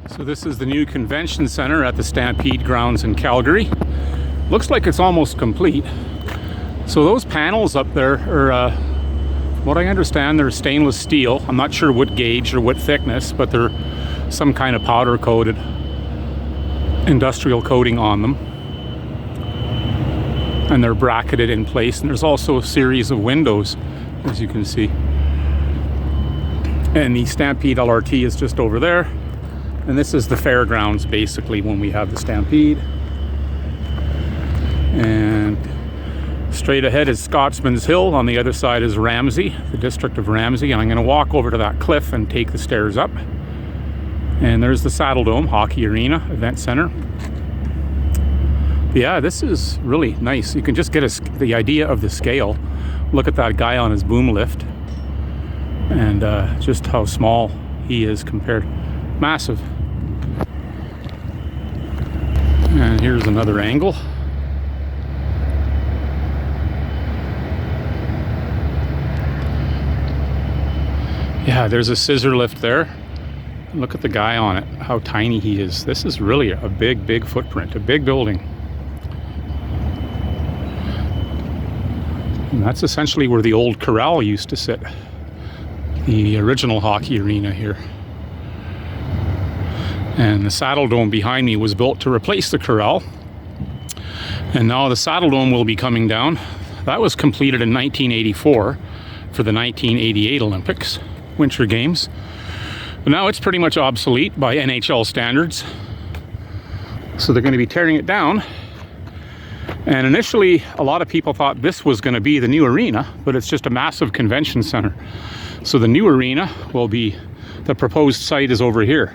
So this is the new convention center at the Stampede grounds in Calgary. Looks like it's almost complete. So those panels up there are, what I understand, they're stainless steel. I'm not sure what gauge or what thickness, but they're some kind of powder coated industrial coating on them. And they're bracketed in place. And there's also a series of windows, as you can see. And the Stampede LRT is just over there. And this is the fairgrounds, basically, when we have the Stampede. And straight ahead is Scotsman's Hill. On the other side is Ramsey, the district of Ramsey. And I'm going to walk over to that cliff and take the stairs up. And there's the Saddle Dome Hockey Arena Event Center. Yeah, this is really nice. You can just get the idea of the scale. Look at that guy on his boom lift. And just how small he is compared. Massive. And here's another angle. Yeah, there's a scissor lift there. Look at the guy on it, how tiny he is. This is really a big footprint, a big building. And that's essentially where the old corral used to sit. The original hockey arena here. And the Saddle Dome behind me was built to replace the corral. And now the Saddle Dome will be coming down. That was completed in 1984 for the 1988 Olympics, Winter Games. But now it's pretty much obsolete by NHL standards. So they're going to be tearing it down. And initially, a lot of people thought this was going to be the new arena, but it's just a massive convention center. So the new arena will be, the proposed site is over here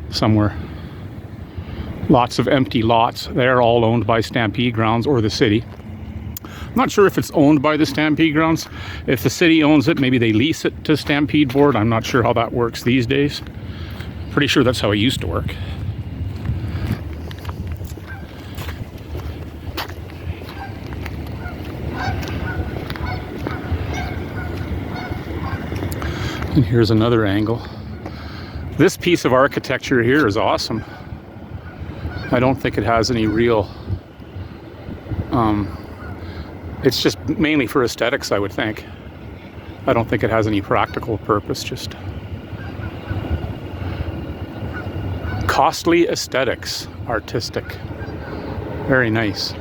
somewhere. Lots of empty lots. They're all owned by Stampede Grounds or the city. I'm not sure if it's owned by the Stampede Grounds. If the city owns it, maybe they lease it to Stampede Board. I'm not sure how that works these days. Pretty sure that's how it used to work. And here's another angle. This piece of architecture here is awesome. I don't think it has any real... it's just mainly for aesthetics, I would think. I don't think it has any practical purpose, just... costly aesthetics, artistic. Very nice.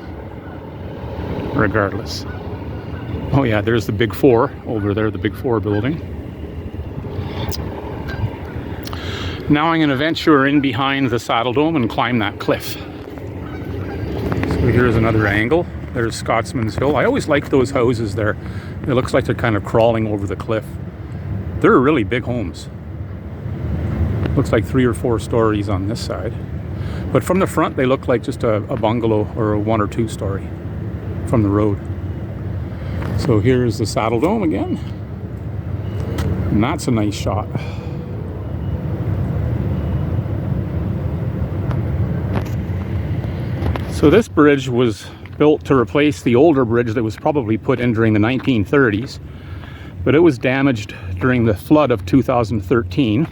Regardless. Oh yeah, there's the Big Four over there, the Big Four building. Now I'm going to venture in behind the Saddle Dome and climb that cliff. So here's another angle. There's Scotsman's Hill. I always like those houses there. It looks like they're kind of crawling over the cliff. They're really big homes. Looks like 3 or 4 stories on this side. But from the front, they look like just a bungalow or a 1 or 2 story from the road. So here's the Saddle Dome again. And that's a nice shot. So this bridge was built to replace the older bridge that was probably put in during the 1930s, but it was damaged during the flood of 2013.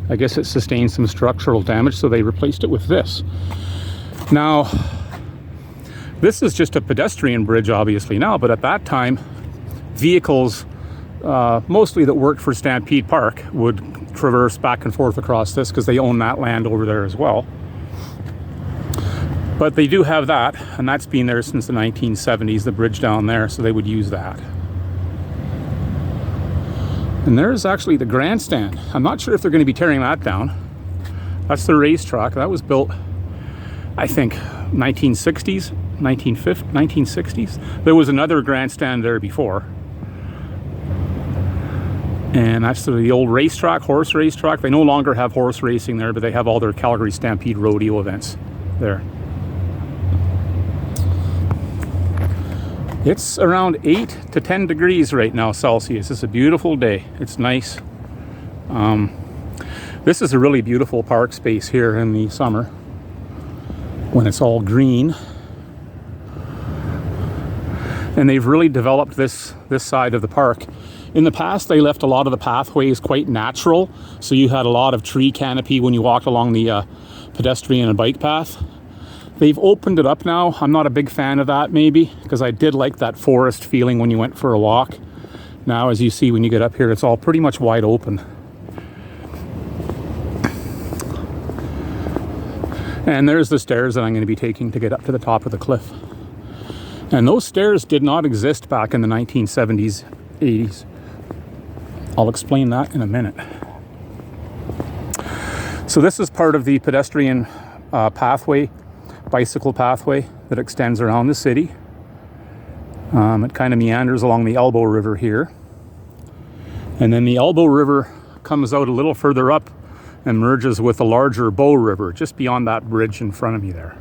I guess it sustained some structural damage, so they replaced it with this. Now, this is just a pedestrian bridge, obviously now, but at that time, vehicles, mostly that worked for Stampede Park, would traverse back and forth across this because they own that land over there as well. But they do have that, and that's been there since the 1970s, the bridge down there, so they would use that. And there's actually the grandstand. I'm not sure if they're going to be tearing that down. That's the racetrack. That was built, I think, 1960s, 1960s. There was another grandstand there before. And that's the old racetrack, horse racetrack. They no longer have horse racing there, but they have all their Calgary Stampede rodeo events there. It's around 8 to 10 degrees right now Celsius. It's a beautiful day. It's nice. This is a really beautiful park space here in the summer when it's all green. And they've really developed this side of the park In the past, they left a lot of the pathways quite natural, so you had a lot of tree canopy when you walked along the pedestrian and bike path. They've opened it up now. I'm not a big fan of that, maybe, because I did like that forest feeling when you went for a walk. Now, as you see when you get up here, it's all pretty much wide open. And there's the stairs that I'm going to be taking to get up to the top of the cliff. And those stairs did not exist back in the 1970s, 80s. I'll explain that in a minute. So this is part of the pedestrian pathway, bicycle pathway that extends around the city. It kind of meanders along the Elbow River here. And then the Elbow River comes out a little further up and merges with the larger Bow River just beyond that bridge in front of me there.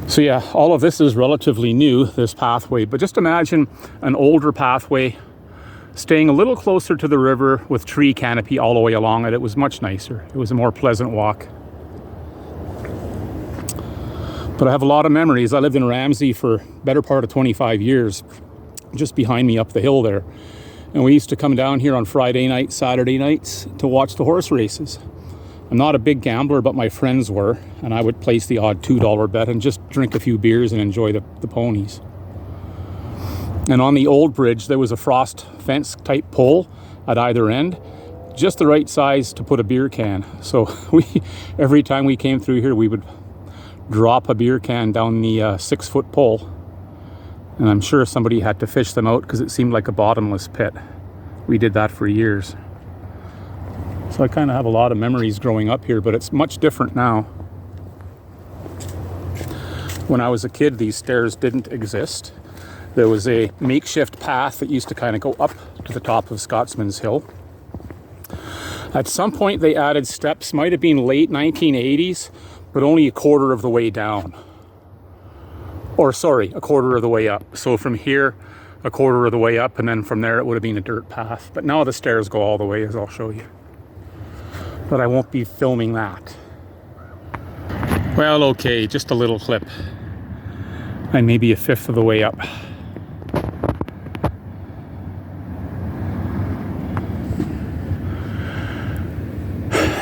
So yeah, all of this is relatively new, this pathway, but just imagine an older pathway staying a little closer to the river with tree canopy all the way along it. It was much nicer. It was a more pleasant walk. But I have a lot of memories. I lived in Ramsey for better part of 25 years, just behind me up the hill there. And we used to come down here on Friday nights, Saturday nights to watch the horse races. I'm not a big gambler, but my friends were, and I would place the odd $2 bet and just drink a few beers and enjoy the ponies. And on the old bridge, there was a frost fence type pole at either end, just the right size to put a beer can. So every time we came through here, we would drop a beer can down the 6-foot pole. And I'm sure somebody had to fish them out because it seemed like a bottomless pit. We did that for years. So I kind of have a lot of memories growing up here, but it's much different now. When I was a kid, these stairs didn't exist. There was a makeshift path that used to kind of go up to the top of Scotsman's Hill. At some point they added steps, might have been late 1980s, but only a quarter of the way down. Or sorry, a quarter of the way up. So from here, a quarter of the way up, and then from there it would have been a dirt path. But now the stairs go all the way, as I'll show you. But I won't be filming that. Well, okay, just a little clip. I'm maybe a fifth of the way up.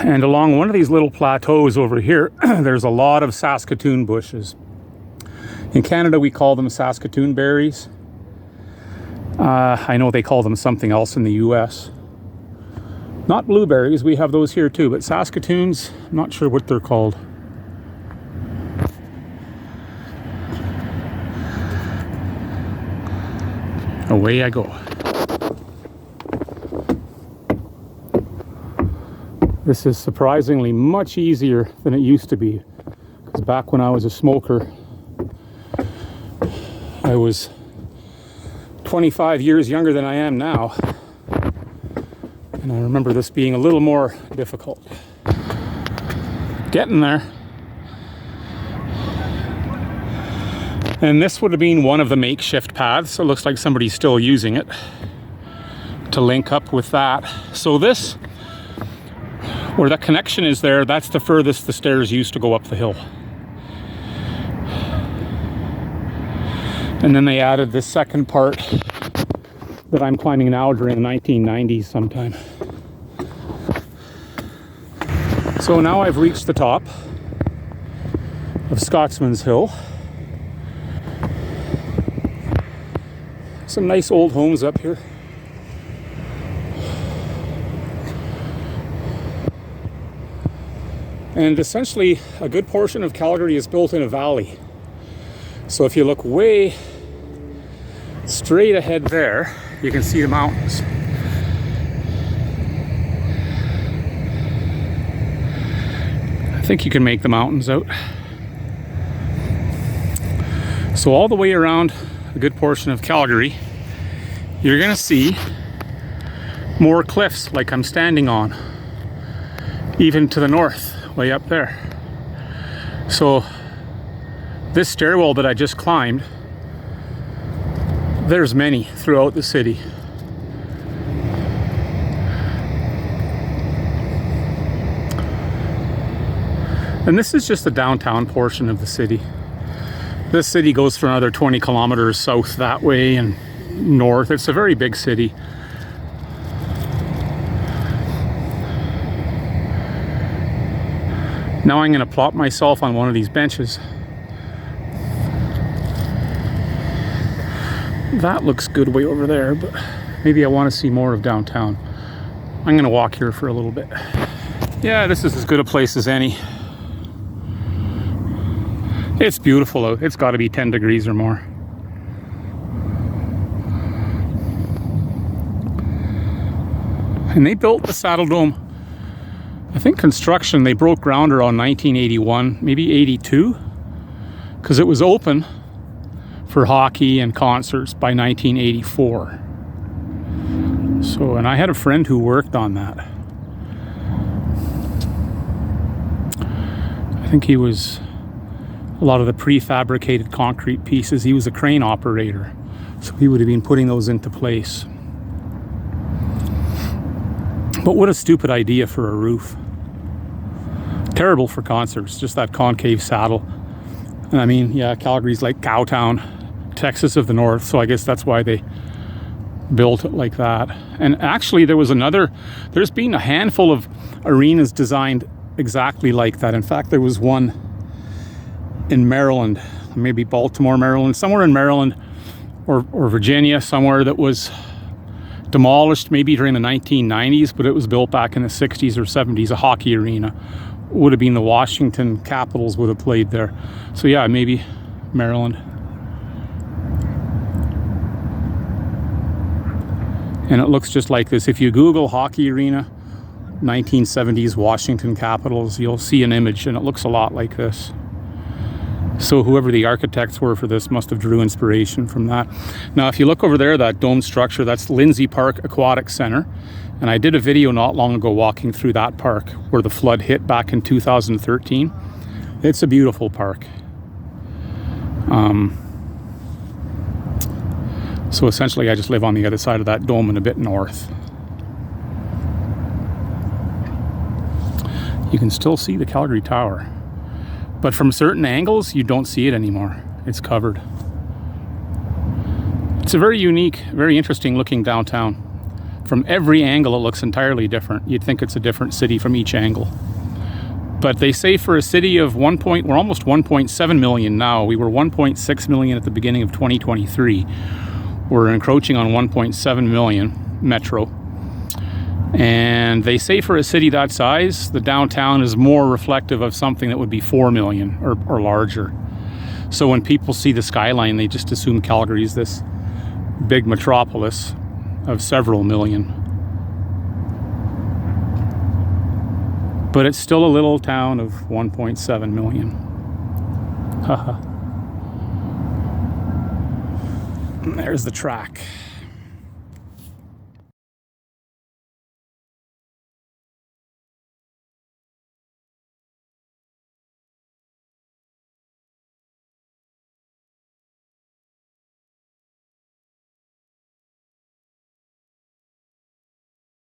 And along one of these little plateaus over here, there's a lot of Saskatoon bushes. In Canada, we call them Saskatoon berries. I know they call them something else in the US. Not blueberries, we have those here too, but Saskatoons, I'm not sure what they're called. Away I go. This is surprisingly much easier than it used to be. Because back when I was a smoker, I was 25 years younger than I am now. And I remember this being a little more difficult. Getting there. And this would have been one of the makeshift paths. It looks like somebody's still using it to link up with that. So this, where that connection is there, that's the furthest the stairs used to go up the hill. And then they added this second part that I'm climbing now during the 1990s sometime. So now I've reached the top of Scotsman's Hill. Some nice old homes up here. And essentially a good portion of Calgary is built in a valley. So if you look way straight ahead there, you can see the mountains. I think you can make the mountains out. So all the way around a good portion of Calgary, you're gonna see more cliffs like I'm standing on, even to the north, way up there. So this stairwell that I just climbed, there's many throughout the city. And this is just the downtown portion of the city. This city goes for another 20 kilometers south that way, and north. It's a very big city. Now I'm going to plop myself on one of these benches. That looks good way over there, but maybe I want to see more of downtown. I'm going to walk here for a little bit. Yeah, this is as good a place as any. It's beautiful out. It's got to be 10 degrees or more. And they built the Saddle Dome. I think construction, they broke ground around 1981, maybe 82, because it was open for hockey and concerts by 1984. So, and I had a friend who worked on that. I think he was a lot of the prefabricated concrete pieces. He was a crane operator, so he would have been putting those into place. But what a stupid idea for a roof. Terrible for concerts, just that concave saddle. And I mean, yeah, Calgary's like Cowtown, Texas of the North, so I guess that's why they built it like that. And actually there's been a handful of arenas designed exactly like that. In fact, there was one in Maryland, maybe Baltimore, Maryland, somewhere in Maryland or Virginia, somewhere that was demolished maybe during the 1990s, but it was built back in the 60s or 70s, a hockey arena. Would have been the Washington Capitals would have played there. So yeah, maybe Maryland. And it looks just like this. If you Google hockey arena, 1970s Washington Capitals, you'll see an image and it looks a lot like this. So whoever the architects were for this must have drew inspiration from that. Now, if you look over there, that dome structure, that's Lindsay Park Aquatic Center. And I did a video not long ago walking through that park where the flood hit back in 2013. It's a beautiful park. So essentially I just live on the other side of that dome and a bit north. You can still see the Calgary Tower. But from certain angles, you don't see it anymore. It's covered. It's a very unique, very interesting looking downtown. From every angle, it looks entirely different. You'd think it's a different city from each angle. But they say for a city of we're almost 1.7 million now. We were 1.6 million at the beginning of 2023. We're encroaching on 1.7 million metro. And they say for a city that size, the downtown is more reflective of something that would be 4 million or larger. So when people see the skyline, they just assume Calgary is this big metropolis of several million. But it's still a little town of 1.7 million. Haha. There's the track.